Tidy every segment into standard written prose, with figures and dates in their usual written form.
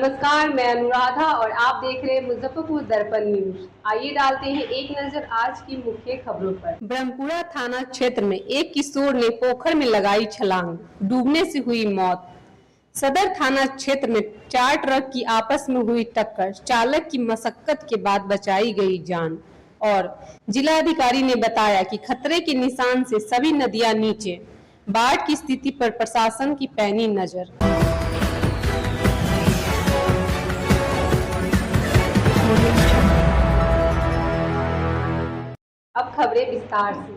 नमस्कार, मैं अनुराधा और आप देख रहे हैं मुजफ्फरपुर दर्पण न्यूज। आइए डालते हैं एक नजर आज की मुख्य खबरों पर। ब्रह्मपुरा थाना क्षेत्र में एक किशोर ने पोखर में लगाई छलांग, डूबने से हुई मौत। सदर थाना क्षेत्र में 4 ट्रक की आपस में हुई टक्कर, चालक की मशक्कत के बाद बचाई गई जान। और जिलाधिकारी ने बताया कि खतरे के निशान से सभी नदियां नीचे, बाढ़ की स्थिति पर प्रशासन की पैनी नजर। अब खबरें विस्तार से।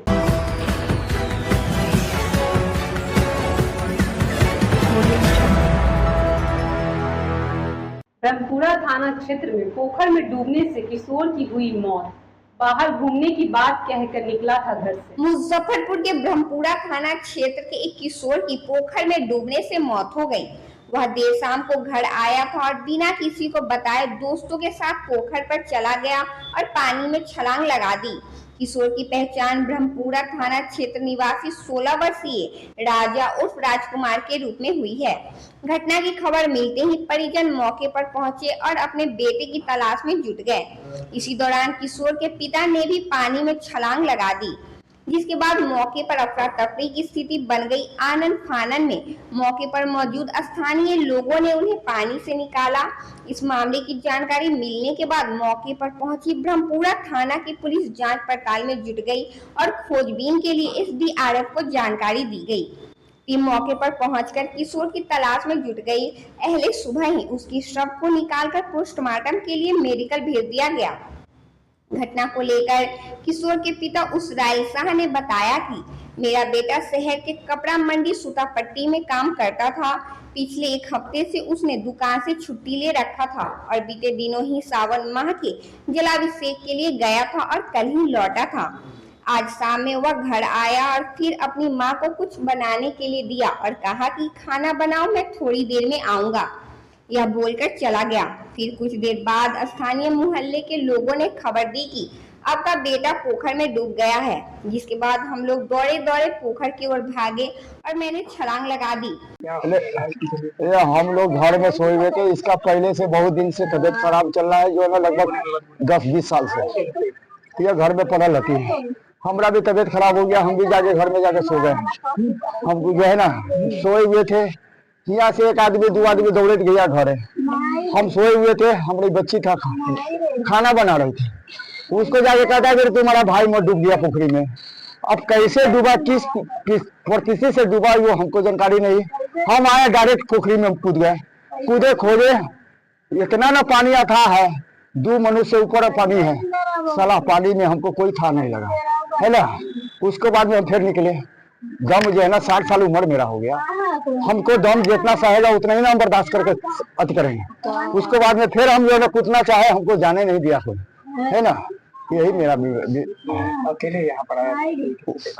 ब्रह्मपुरा थाना क्षेत्र में पोखर में डूबने से किशोर की हुई मौत। बाहर घूमने की बात कहकर निकला था घर से। मुजफ्फरपुर के ब्रह्मपुरा थाना क्षेत्र के एक किशोर की पोखर में डूबने से मौत हो गई। वह देर शाम को घर आया था और बिना किसी को बताए दोस्तों के साथ पोखर पर चला गया और पानी में छलांग लगा दी। किशोर की पहचान ब्रह्मपुरा थाना क्षेत्र निवासी 16 वर्षीय राजा उर्फ राजकुमार के रूप में हुई है। घटना की खबर मिलते ही परिजन मौके पर पहुंचे और अपने बेटे की तलाश में जुट गए। इसी दौरान किशोर के पिता ने भी पानी में छलांग लगा दी, जिसके बाद मौके पर अफरा तफरी की स्थिति बन गई। आनन फानन में मौके पर मौजूद स्थानीय लोगों ने उन्हें पानी से निकाला। इस मामले की जानकारी मिलने के बाद मौके पर पहुंची ब्रह्मपुरा थाना की पुलिस जांच पड़ताल में जुट गई और खोजबीन के लिए एसडीआरएफ को जानकारी दी गई। टीम मौके पर पहुंचकर किशोर की तलाश में जुट गई। अहले सुबह ही उसकी शव को निकालकर पोस्टमार्टम के लिए मेडिकल भेज दिया गया। घटना को लेकर किशोर के पिता उसराइल शाह ने बताया कि मेरा बेटा शहर के कपड़ा मंडी सूतापट्टी में काम करता था। पिछले 1 हफ्ते से उसने दुकान से छुट्टी ले रखा था और बीते दिनों ही सावन माह के जलाभिषेक के लिए गया था और कल ही लौटा था। आज शाम में वह घर आया और फिर अपनी माँ को कुछ बनाने के लिए दिया और कहा कि खाना बनाओ, मैं थोड़ी देर में आऊंगा। यह बोलकर चला गया। फिर कुछ देर बाद स्थानीय मोहल्ले के लोगों ने खबर दी कि आपका बेटा पोखर में डूब गया है, जिसके बाद हम लोग दौड़े दौड़े पोखर की ओर भागे और मैंने छलांग लगा दी। हम लोग घर में सोए हुए थे। इसका पहले से बहुत दिन से तबीयत खराब चल रहा है, जो है ना लगभग 10-20 साल से यह घर में पड़ा रहती है। हमारा भी तबीयत खराब हो गया, हम भी जाके घर में जाके सो गए। हम जो है ना सोए हुए थे, यहाँ से 1 आदमी 2 आदमी दौड़े गया घर है। हम सोए हुए थे, हमारी बच्ची था खाना बना रही थी, उसको जाके कहता है तुम्हारा भाई मत डूब गया पोखरी में। अब कैसे डूबा, किसी से डूबा वो हमको जानकारी नहीं। हम आए डायरेक्ट पोखरी में कूद गए, कूदे खोजे, इतना ना पानी अथाह है, 2 मनुष्य से ऊपर पानी है। साला पानी में हमको कोई था नहीं लगा है ना। उसके बाद में हम फिर निकले। दम जो है ना 60 साल उम्र मेरा हो गया, हमको दम जितना सहेगा उतना ही ना हम बर्दाश्त करके अति करेंगे। उसके बाद में फिर हम जो है ना कूदना चाहे, हमको जाने नहीं दिया कोई, है ना। यही मेरा अकेले यहाँ पर आया?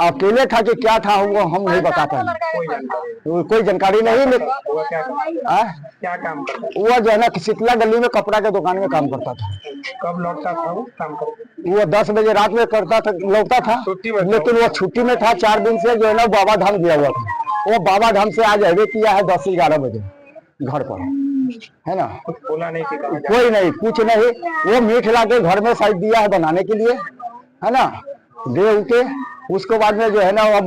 अकेले था कि क्या था वो हम नहीं बता पाए, कोई जानकारी नहीं। क्या काम करता? वो जो है ना शीतला गली में कपड़ा के दुकान में काम करता था। कब लौटता था वो काम करके? वो 10 बजे रात में करता था, लौटता था, लेकिन वो छुट्टी में था। 4 दिन से जो है ना बाबा धाम गया हुआ था। वो बाबा धाम से आज हाईवे किया है 10 से 11 बजे घर पर, है ना। कुछ बोला नहीं कि कोई नहीं, कुछ नहीं। वो मीठ ला के घर में साइड दिया है बनाने के लिए, है ना, दे उके। उसके बाद में जो है ना अब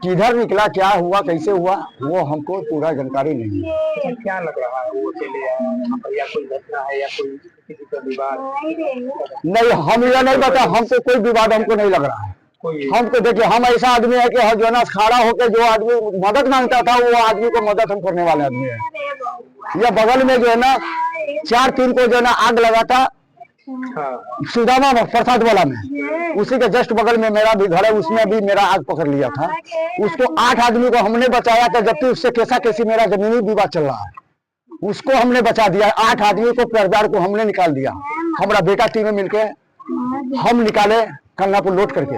किधर निकला, क्या हुआ, कैसे हुआ, वो हमको पूरा जानकारी नहीं है। क्या लग रहा है वो अकेले आया या कोई घटना है या कोई किसी का विवाद? नहीं, हम यह नहीं बता, हमको कोई विवाद हमको नहीं लग रहा है। हमको देखिए, हम ऐसा आदमी है कि जो है ना खड़ा होकर जो आदमी मदद मांगता था वो आदमी को मदद हम करने वाले आदमी है। यह बगल में जो है ना 4-3 को जो है ना आग लगा था सुदामा प्रसाद वाला में, उसी के जस्ट बगल में मेरा भी घर है, उसमें भी मेरा आग पकड़ लिया था। उसको 8 आदमी को हमने बचाया था, जबकि उससे कैसा कैसी मेरा जमीनी विवाद चल रहा है। उसको हमने बचा दिया, 8 आदमी को, परिवार को हमने निकाल दिया। हमारा बेटा टीम में मिलके हम निकाले कन्ना को लोड करके।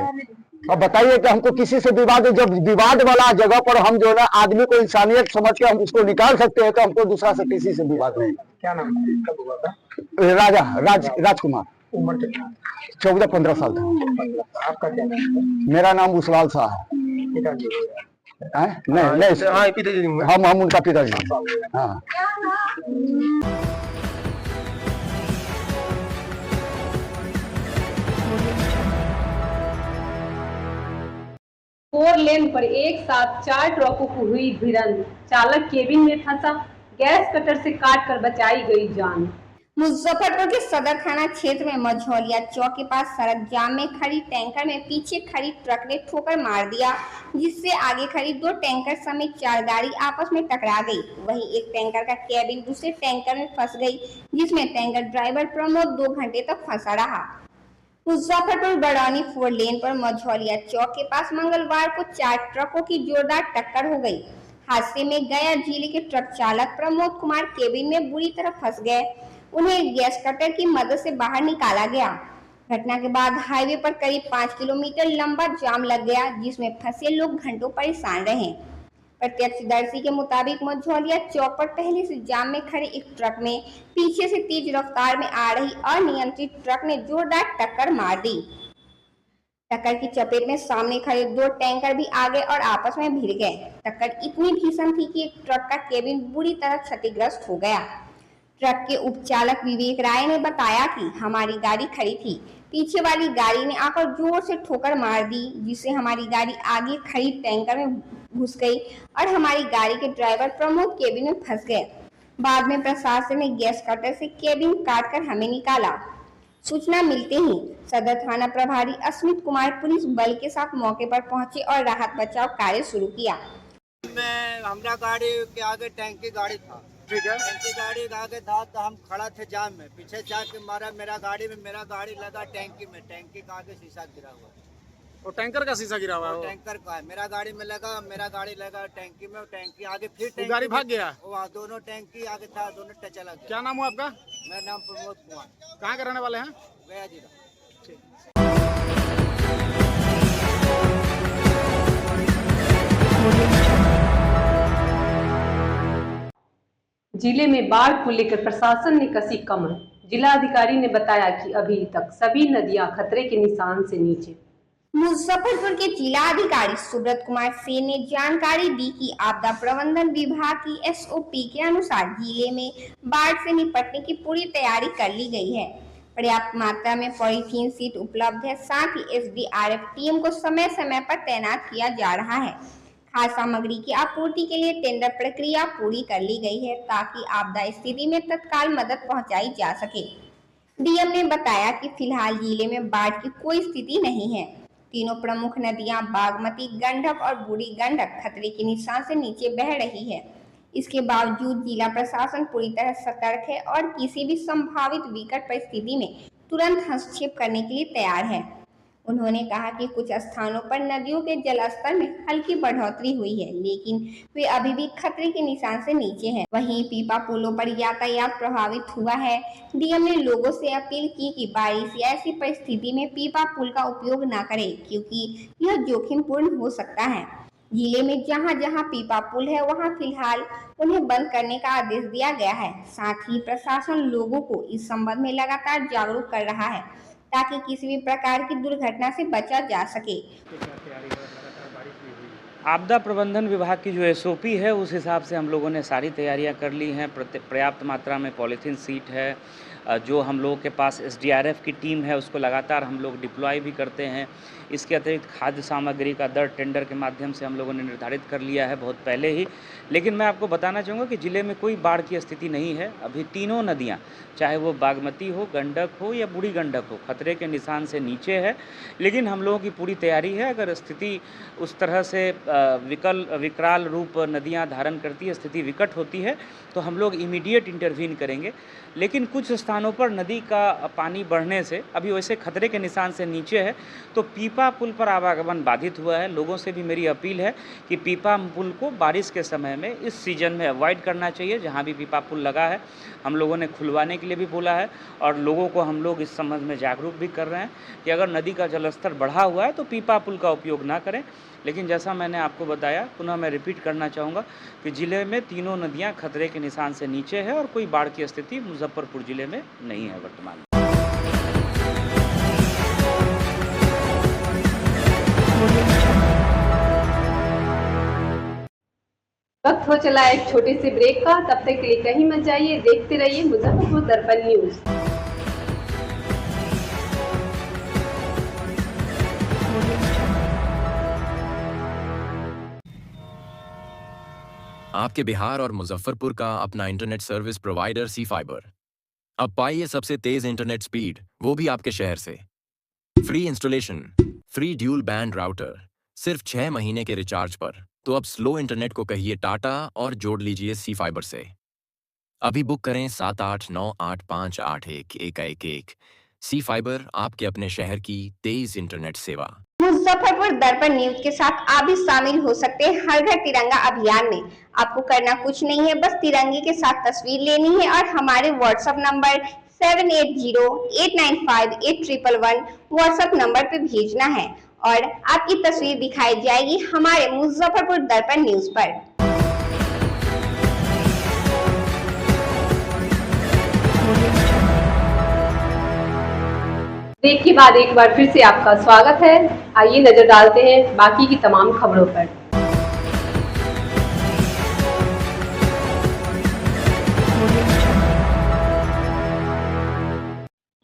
अब बताइए कि हमको किसी से विवाद, जब विवाद वाला जगह पर हम जो है ना आदमी को इंसानियत समझ के हम उसको निकाल सकते हैं, तो हमको दूसरा से किसी से विवाद नहीं। क्या नाम कब हुआ था? राजकुमार। उम्र कितना? 14-15 साल था। आपका क्या नाम? मेरा नाम उसलाल शाह है। पिताजी? नहीं, हम उनका पिताजी। हाँ। फोर लेन पर एक साथ 4 ट्रकों को हुई भिड़ंत, चालक केबिन में फंसा, गैस कटर से काट कर बचाई गई जान। मुजफ्फरपुर के सदर थाना क्षेत्र में मझौलिया चौक के पास सड़क जाम में खड़ी टैंकर में पीछे खड़ी ट्रक ने ठोकर मार दिया, जिससे आगे खड़ी 2 टैंकर समेत 4 गाड़ी आपस में टकरा गई। वहीं एक टैंकर का केबिन दूसरे टैंकर में फंस गई, जिसमें टैंकर ड्राइवर प्रमोद 2 घंटे तक फंसा रहा। मुजफ्फरपुर बरौनी 4 लेन पर मझौलिया चौक के पास मंगलवार को 4 ट्रकों की जोरदार टक्कर हो गई। हादसे में गया जिले के ट्रक चालक प्रमोद कुमार केबिन में बुरी तरह फंस गए। उन्हें गैस कटर की मदद से बाहर निकाला गया। घटना के बाद हाईवे पर करीब 5 किलोमीटर लंबा जाम लग गया, जिसमें फंसे लोग घंटों परेशान रहे। प्रत्यक्षदर्शी के मुताबिक मझौलिया चौक पर पहले से जाम में खड़े एक ट्रक में पीछे से तेज रफ्तार में आ रही अनियंत्रित ट्रक ने जोरदार टक्कर मार दी। टक्कर की चपेट में सामने खड़े 2 टैंकर भी आगे और आपस में भिड़ गए। टक्कर इतनी भीषण थी कि एक ट्रक का केबिन बुरी तरह क्षतिग्रस्त हो गया। ट्रक के उपचालक विवेक राय ने बताया कि हमारी गाड़ी खड़ी थी, पीछे वाली गाड़ी ने आकर जोर से ठोकर मार दी, जिससे हमारी गाड़ी आगे खड़ी टैंकर में घुस गई और हमारी गाड़ी के ड्राइवर प्रमोद केबिन में फंस गए। बाद में प्रशासन ने गैस कटर से केबिन काटकर हमें निकाला। सूचना मिलते ही सदर थाना प्रभारी अस्मित कुमार पुलिस बल के साथ मौके पर पहुंचे और राहत बचाव कार्य शुरू किया। हमारा गाड़ी के आगे टैंक की गाड़ी था, ठीक है। टैंक की गाड़ी आगे था तो हम खड़ा थे जाम में, पीछे जाके मारा मेरा गाड़ी लगा टैंकी में, टैंकी का आगे शीशा गिरा हुआ। और टैंकर का शीशा गिरा हुआ है वो? टैंकर का है, मेरा गाड़ी में लगा, मेरा गाड़ी लगा टैंकी में, टैंकी आगे फिर टैंकी गाड़ी भाग गया? वहाँ दोनों टैंकी आगे था, दोनों टच लग गया। क्या नाम हुआ आपका? मेरा नाम प्रमोद कुमार। कहाँ के रहने वाले हैं? गया जिला। जिले में बाढ़ को लेकर प्रशासन ने कसी कमर। जिलाधिकारी ने बताया कि अभी तक सभी नदियां खतरे के निशान से नीचे। मुजफ्फरपुर के जिलाधिकारी सुब्रत कुमार सेन ने जानकारी दी कि आपदा प्रबंधन विभाग की SOP के अनुसार जिले में बाढ़ से निपटने की पूरी तैयारी कर ली गई है। पर्याप्त मात्रा में पॉलीथीन शीट उपलब्ध है, साथ ही SDRF टीम को समय समय पर तैनात किया जा रहा है। खाद्य सामग्री की आपूर्ति के लिए टेंडर प्रक्रिया पूरी कर ली गई है, ताकि आपदा स्थिति में तत्काल मदद पहुंचाई जा सके। DM ने बताया कि फिलहाल जिले में बाढ़ की कोई स्थिति नहीं है। तीनों प्रमुख नदियां बागमती, गंडक और बूढ़ी गंडक खतरे के निशान से नीचे बह रही है। इसके बावजूद जिला प्रशासन पूरी तरह सतर्क है और किसी भी संभावित विकट परिस्थिति में तुरंत हस्तक्षेप करने के लिए तैयार है। उन्होंने कहा कि कुछ स्थानों पर नदियों के जलस्तर में हल्की बढ़ोतरी हुई है, लेकिन वे अभी भी खतरे के निशान से नीचे हैं। वहीं पीपा पुलों पर यातायात प्रभावित हुआ है। DM ने लोगों से अपील की कि बारिश या ऐसी परिस्थिति में पीपा पुल का उपयोग न करें, क्योंकि यह जोखिमपूर्ण हो सकता है। जिले में जहां जहां पीपा पुल है वहां फिलहाल उन्हें बंद करने का आदेश दिया गया है। साथ ही प्रशासन लोगों को इस संबंध में लगातार जागरूक कर रहा है, ताकि किसी भी प्रकार की दुर्घटना से बचा जा सके। आपदा प्रबंधन विभाग की जो SOP है उस हिसाब से हम लोगों ने सारी तैयारियां कर ली हैं। पर्याप्त मात्रा में पॉलीथीन शीट है, जो हम लोगों के पास SDRF की टीम है उसको लगातार हम लोग डिप्लॉय भी करते हैं। इसके अतिरिक्त खाद्य सामग्री का दर टेंडर के माध्यम से हम लोगों ने निर्धारित कर लिया है बहुत पहले ही। लेकिन मैं आपको बताना चाहूँगा कि ज़िले में कोई बाढ़ की स्थिति नहीं है। अभी तीनों नदियाँ, चाहे वो बागमती हो, गंडक हो या बूढ़ी गंडक हो, खतरे के निशान से नीचे है। लेकिन हम लोगों की पूरी तैयारी है, अगर स्थिति उस तरह से विकराल रूप नदियाँ धारण करती है, स्थिति विकट होती है, तो हम लोग इमीडिएट इंटरवीन करेंगे। लेकिन कुछ स्थानों पर नदी का पानी बढ़ने से अभी वैसे खतरे के निशान से नीचे है, तो पीपा पुल पर आवागमन बाधित हुआ है। लोगों से भी मेरी अपील है कि पीपा पुल को बारिश के समय में, इस सीजन में अवॉइड करना चाहिए। जहां भी पीपा पुल लगा है हम लोगों ने खुलवाने के लिए भी बोला है, और लोगों को हम लोग इस संबंध में जागरूक भी कर रहे हैं कि अगर नदी का जलस्तर बढ़ा हुआ है तो पीपा पुल का उपयोग ना करें। लेकिन जैसा मैंने आपको बताया, पुनः मैं रिपीट करना चाहूँगा कि ज़िले में तीनों नदियाँ खतरे के निशान से नीचे है और कोई बाढ़ की स्थिति मुजफ्फरपुर ज़िले में नहीं है वर्तमान में। वक्त हो चला एक छोटे से ब्रेक का। तब तक के लिए कहीं मत जाइए, देखते रहिए मुजफ्फरपुर दर्पण न्यूज। आपके बिहार और मुजफ्फरपुर का अपना internet service provider C fibre. अब पाइए सबसे तेज इंटरनेट स्पीड, वो भी आपके शहर से। Free installation, free dual band router, सिर्फ 6 महीने के रिचार्ज पर। तो अब स्लो इंटरनेट को कहिए टाटा और जोड़ लीजिए सी फाइबर से। अभी बुक करें 7898581111। सी फाइबर, आपके अपने शहर की तेज इंटरनेट सेवा। मुजफ्फरपुर दर्पण न्यूज के साथ आप भी शामिल हो सकते हैं हर घर तिरंगा अभियान में। आपको करना कुछ नहीं है, बस तिरंगे के साथ तस्वीर लेनी है और हमारे व्हाट्सएप नंबर 7808958111 व्हाट्सएप नंबर पे भेजना है और आपकी तस्वीर दिखाई जाएगी हमारे मुजफ्फरपुर दर्पण न्यूज पर। ब्रेक के बाद एक बार फिर से आपका स्वागत है। आइए नजर डालते हैं बाकी की तमाम खबरों पर।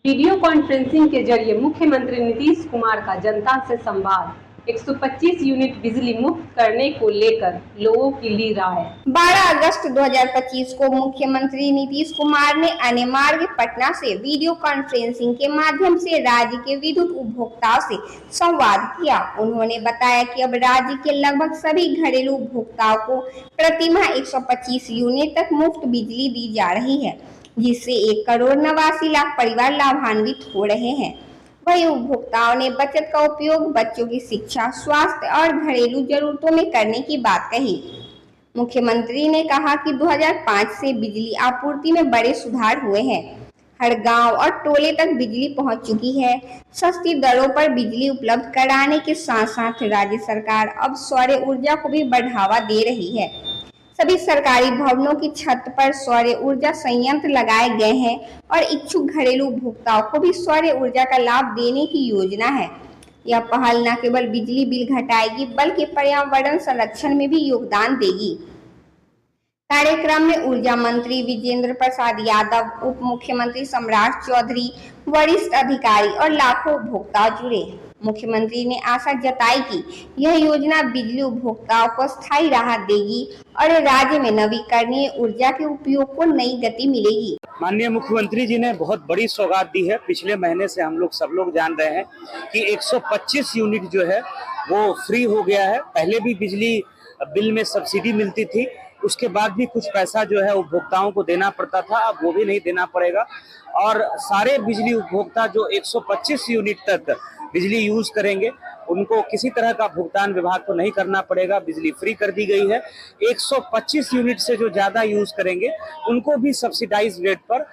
वीडियो कॉन्फ्रेंसिंग के जरिए मुख्यमंत्री नीतीश कुमार का जनता से संवाद। 125 यूनिट बिजली मुफ्त करने को लेकर लोगों की ली राय। 12 अगस्त 2025 को मुख्यमंत्री नीतीश कुमार ने अन्य मार्ग पटना से वीडियो कॉन्फ्रेंसिंग के माध्यम से राज्य के विद्युत उपभोक्ताओं से संवाद किया। उन्होंने बताया कि अब राज्य के लगभग सभी घरेलू उपभोक्ताओं को प्रतिमाह 125 यूनिट तक मुफ्त बिजली दी जा रही है, जिससे 1,89,00,000 परिवार लाभान्वित हो रहे हैं। वही उपभोक्ताओं ने बचत का उपयोग बच्चों की शिक्षा, स्वास्थ्य और घरेलू जरूरतों में करने की बात कही। मुख्यमंत्री ने कहा कि 2005 से बिजली आपूर्ति में बड़े सुधार हुए हैं। हर गांव और टोले तक बिजली पहुंच चुकी है। सस्ती दरों पर बिजली उपलब्ध कराने के साथ साथ राज्य सरकार अब सौर ऊर्जा को भी बढ़ावा दे रही है। सभी सरकारी भवनों की छत पर सौर ऊर्जा संयंत्र लगाए गए हैं और इच्छुक घरेलू उपभोक्ताओं को भी सौर ऊर्जा का लाभ देने की योजना है। यह पहल न केवल बिजली बिल घटाएगी बल्कि पर्यावरण संरक्षण में भी योगदान देगी। कार्यक्रम में ऊर्जा मंत्री विजेंद्र प्रसाद यादव, उप मुख्यमंत्री सम्राट चौधरी, वरिष्ठ अधिकारी और लाखों उपभोक्ता जुड़े। मुख्यमंत्री ने आशा जताई कि यह योजना बिजली उपभोक्ताओं को स्थायी राहत देगी और राज्य में नवीकरणीय ऊर्जा के उपयोग को नई गति मिलेगी। माननीय मुख्यमंत्री जी ने बहुत बड़ी सौगात दी है। पिछले महीने से हम लोग सब लोग जान रहे हैं कि 125 यूनिट जो है वो फ्री हो गया है। पहले भी बिजली बिल में सब्सिडी मिलती थी, उसके बाद भी कुछ पैसा जो है उपभोक्ताओं को देना पड़ता था, अब वो भी नहीं देना पड़ेगा। और सारे बिजली उपभोक्ता जो 125 यूनिट तक बिजली यूज करेंगे उनको किसी तरह का भुगतान विभाग को नहीं करना पड़ेगा। बिजली फ्री कर दी गई है। 125 यूनिट से जो ज्यादा यूज करेंगे उनको भी सब्सिडाइज रेट पर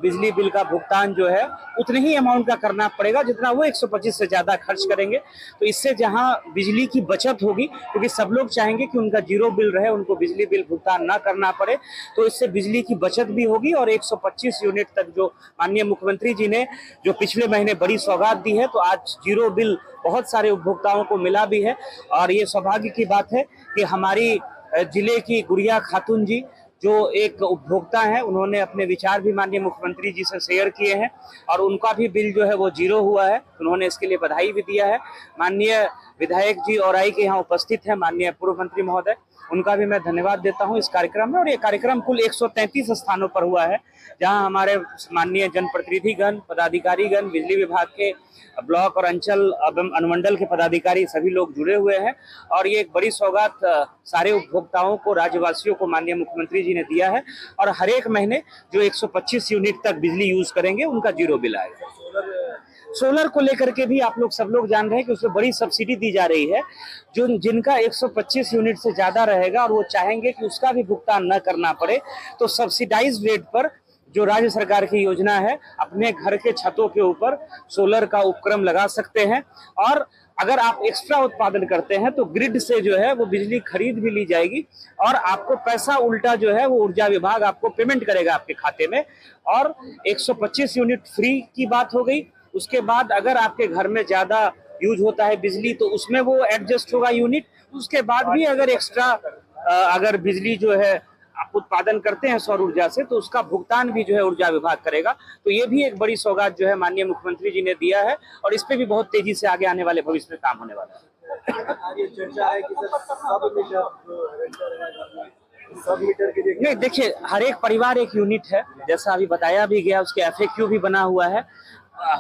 बिजली बिल का भुगतान जो है उतने ही अमाउंट का करना पड़ेगा जितना वो 125 से ज्यादा खर्च करेंगे। तो इससे जहां बिजली की बचत होगी, क्योंकि सब लोग चाहेंगे कि उनका जीरो बिल रहे, उनको बिजली बिल भुगतान ना करना पड़े, तो इससे बिजली की बचत भी होगी। और 125 यूनिट तक जो माननीय मुख्यमंत्री जी ने जो पिछले महीने बड़ी सौगात दी है, तो आज जीरो बिल बहुत सारे उपभोक्ताओं को मिला भी है। और ये सौभाग्य की बात है कि हमारी जिले की गुड़िया खातून जी जो एक उपभोक्ता हैं, उन्होंने अपने विचार भी माननीय मुख्यमंत्री जी से शेयर किए हैं और उनका भी बिल जो है वो जीरो हुआ है। उन्होंने इसके लिए बधाई भी दिया है। माननीय विधायक जी और आई के यहाँ उपस्थित हैं, माननीय पूर्व मंत्री महोदय, उनका भी मैं धन्यवाद देता हूं इस कार्यक्रम में। और ये कार्यक्रम कुल 133 स्थानों पर हुआ है, जहां हमारे माननीय जनप्रतिनिधिगण, पदाधिकारीगण, बिजली विभाग के ब्लॉक और अंचल एवं अनुमंडल के पदाधिकारी सभी लोग जुड़े हुए हैं। और ये एक बड़ी सौगात सारे उपभोक्ताओं को, राज्यवासियों को माननीय मुख्यमंत्री जी ने दिया है। और हर एक महीने जो 125 यूनिट तक बिजली यूज करेंगे उनका जीरो बिल आएगा। सोलर को लेकर के भी आप लोग सब लोग जान रहे हैं कि उसमें बड़ी सब्सिडी दी जा रही है। जो जिनका 125 यूनिट से ज्यादा रहेगा और वो चाहेंगे कि उसका भी भुगतान न करना पड़े, तो सब्सिडाइज रेट पर जो राज्य सरकार की योजना है, अपने घर के छतों के ऊपर सोलर का उपक्रम लगा सकते हैं। और अगर आप एक्स्ट्रा उत्पादन करते हैं तो ग्रिड से जो है वो बिजली खरीद भी ली जाएगी और आपको पैसा उल्टा जो है वो ऊर्जा विभाग आपको पेमेंट करेगा आपके खाते में। और 125 यूनिट फ्री की बात हो गई। उसके बाद अगर आपके घर में ज्यादा यूज होता है बिजली तो उसमें वो एडजस्ट होगा यूनिट। उसके बाद भी अगर एक्स्ट्रा अगर बिजली जो है आप उत्पादन करते हैं सौर ऊर्जा से, तो उसका भुगतान भी जो है ऊर्जा विभाग करेगा। तो ये भी एक बड़ी सौगात जो है माननीय मुख्यमंत्री जी ने दिया है और इस पे भी बहुत तेजी से आगे आने वाले भविष्य में काम होने वाला है। सब मीटर की नहीं, देखिए हर एक परिवार एक यूनिट है, जैसा अभी बताया भी गया, उसके FAQ भी बना हुआ है।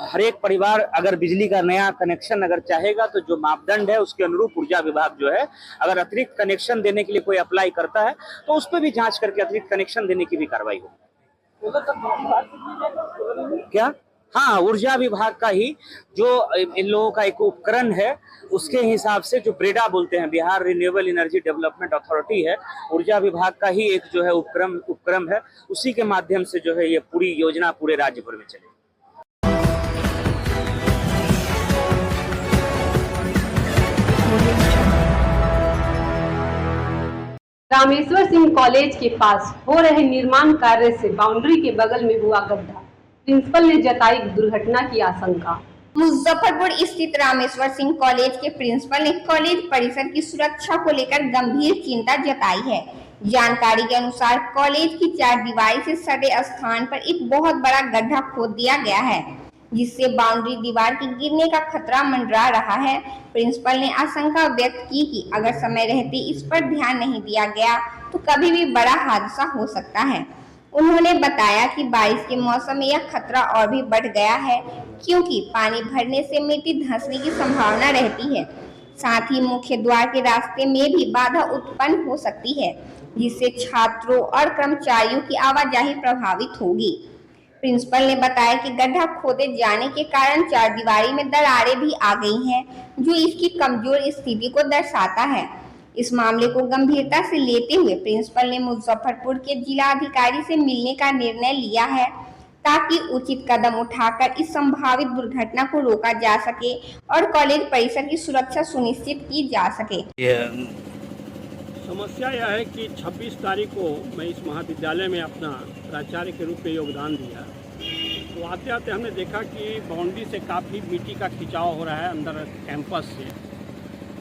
हर एक परिवार अगर बिजली का नया कनेक्शन अगर चाहेगा तो जो मापदंड है उसके अनुरूप ऊर्जा विभाग जो है अगर अतिरिक्त कनेक्शन देने के लिए कोई अप्लाई करता है तो उस पर भी जांच करके अतिरिक्त कनेक्शन देने की भी कार्रवाई होगी। क्या? हाँ, ऊर्जा विभाग का ही जो इन लोगों का एक उपकरण है उसके हिसाब से जो ब्रेडा बोलते हैं, Bihar renewable energy development authority है, ऊर्जा विभाग का ही एक जो है उपक्रम है, उसी के माध्यम से जो है ये पूरी योजना पूरे राज्य भर में चलेगी। रामेश्वर सिंह कॉलेज के पास हो रहे निर्माण कार्य से बाउंड्री के बगल में हुआ गड्ढा, प्रिंसिपल ने जताई दुर्घटना की आशंका। मुजफ्फरपुर स्थित रामेश्वर सिंह कॉलेज के प्रिंसिपल ने कॉलेज परिसर की सुरक्षा को लेकर गंभीर चिंता जताई है। जानकारी के अनुसार कॉलेज की 4 दीवारी से सटे स्थान पर एक बहुत बड़ा गड्ढा खोद दिया गया है, जिससे बाउंड्री दीवार के गिरने का खतरा मंडरा रहा है। प्रिंसिपल ने आशंका व्यक्त की कि अगर समय रहते इस पर ध्यान नहीं दिया गया तो कभी भी बड़ा हादसा हो सकता है। उन्होंने बताया कि बारिश के मौसम में यह खतरा और भी बढ़ गया है, क्योंकि पानी भरने से मिट्टी धंसने की संभावना रहती है। साथ ही मुख्य द्वार के रास्ते में भी बाधा उत्पन्न हो सकती है, जिससे छात्रों और कर्मचारियों की आवाजाही प्रभावित होगी। प्रिंसिपल ने बताया कि गड्ढा खोदे जाने के कारण 4 दीवारी में दरारें भी आ गई हैं, जो इसकी कमजोर स्थिति को दर्शाता है। इस मामले को गंभीरता से लेते हुए प्रिंसिपल ने मुजफ्फरपुर के जिला अधिकारी से मिलने का निर्णय लिया है, ताकि उचित कदम उठाकर इस संभावित दुर्घटना को रोका जा सके और कॉलेज परिसर की सुरक्षा सुनिश्चित की जा सके। समस्या यह है कि 26 तारीख को मैं इस महाविद्यालय में अपना प्राचार्य के रूप में योगदान दिया, तो आते आते हमने देखा कि बाउंड्री से काफ़ी मिट्टी का खिंचाव हो रहा है अंदर कैंपस से,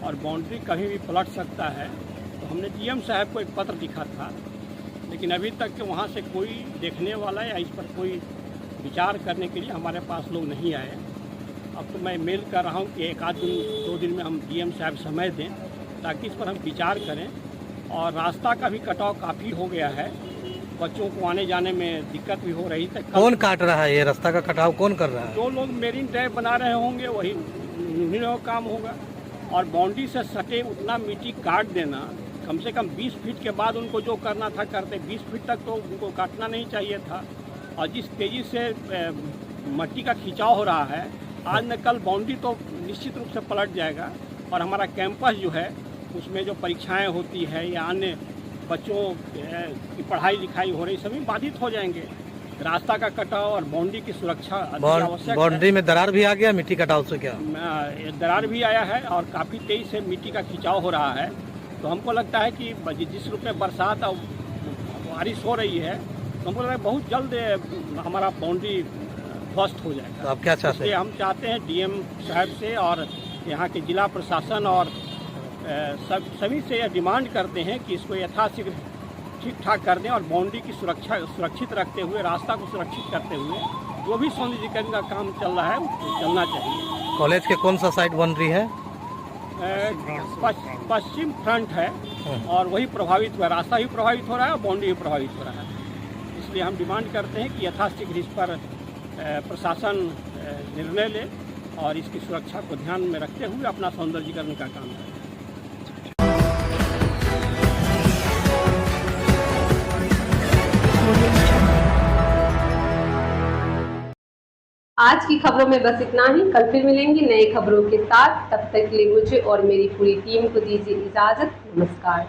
और बाउंड्री कभी भी पलट सकता है। तो हमने GM साहब को एक पत्र लिखा था, लेकिन अभी तक के वहाँ से कोई देखने वाला या इस पर कोई विचार करने के लिए हमारे पास लोग नहीं आए। अब तो मैं मेल कर रहा हूँ कि 1 आध दिन 2 दिन में हम GM साहब समय दें ताकि इस पर हम विचार करें। और रास्ता का भी कटाव काफ़ी हो गया है, बच्चों को आने जाने में दिक्कत भी हो रही है। कौन काट रहा है ये रास्ता का कटाव, कौन कर रहा है? जो लोग मेरीन ड्राइव बना रहे होंगे वही उन्हीं का काम होगा। और बाउंड्री से सटे उतना मिट्टी काट देना, कम से कम 20 फीट के बाद उनको जो करना था करते, 20 फीट तक तो उनको काटना नहीं चाहिए था। और जिस तेज़ी से मिट्टी का खिंचाव हो रहा है, आज न कल बाउंड्री तो निश्चित रूप से पलट जाएगा, और हमारा कैंपस जो है उसमें जो परीक्षाएं होती है या अन्य बच्चों की पढ़ाई लिखाई हो रही, सभी बाधित हो जाएंगे। रास्ता का कटाव और बाउंड्री की सुरक्षा आवश्यक है। बाउंड्री में दरार भी आ गया मिट्टी कटाव से? क्या दरार भी आया है और काफ़ी तेज़ी से मिट्टी का खिंचाव हो रहा है। तो हमको लगता है कि जिस रूप में बरसात और बारिश हो रही है, तो हमको लगता है बहुत जल्द हमारा बाउंड्री ध्वस्त हो जाएगा। तो आप क्या चाहते हैं? हम चाहते हैं DM साहब से और यहाँ के जिला प्रशासन और सभी से यह डिमांड करते हैं कि इसको यथाशीघ्र ठीक ठाक कर दें और बाउंड्री की सुरक्षित रखते हुए, रास्ता को सुरक्षित करते हुए जो भी सौंदर्यीकरण का काम चल रहा है वो चलना चाहिए। कॉलेज के कौन सा साइड बन रही है? पश्चिम फ्रंट है और वही प्रभावित हुआ, रास्ता भी प्रभावित हो रहा है और बाउंड्री भी प्रभावित हो रहा है। इसलिए हम डिमांड करते हैं कि यथाशीघ्र इस पर प्रशासन निर्णय ले और इसकी सुरक्षा को ध्यान में रखते हुए अपना सौंदर्यीकरण का काम करें। आज की खबरों में बस इतना ही। कल फिर मिलेंगे नए खबरों के साथ। तब तक के लिए मुझे और मेरी पूरी टीम को दीजिए इजाजत। नमस्कार।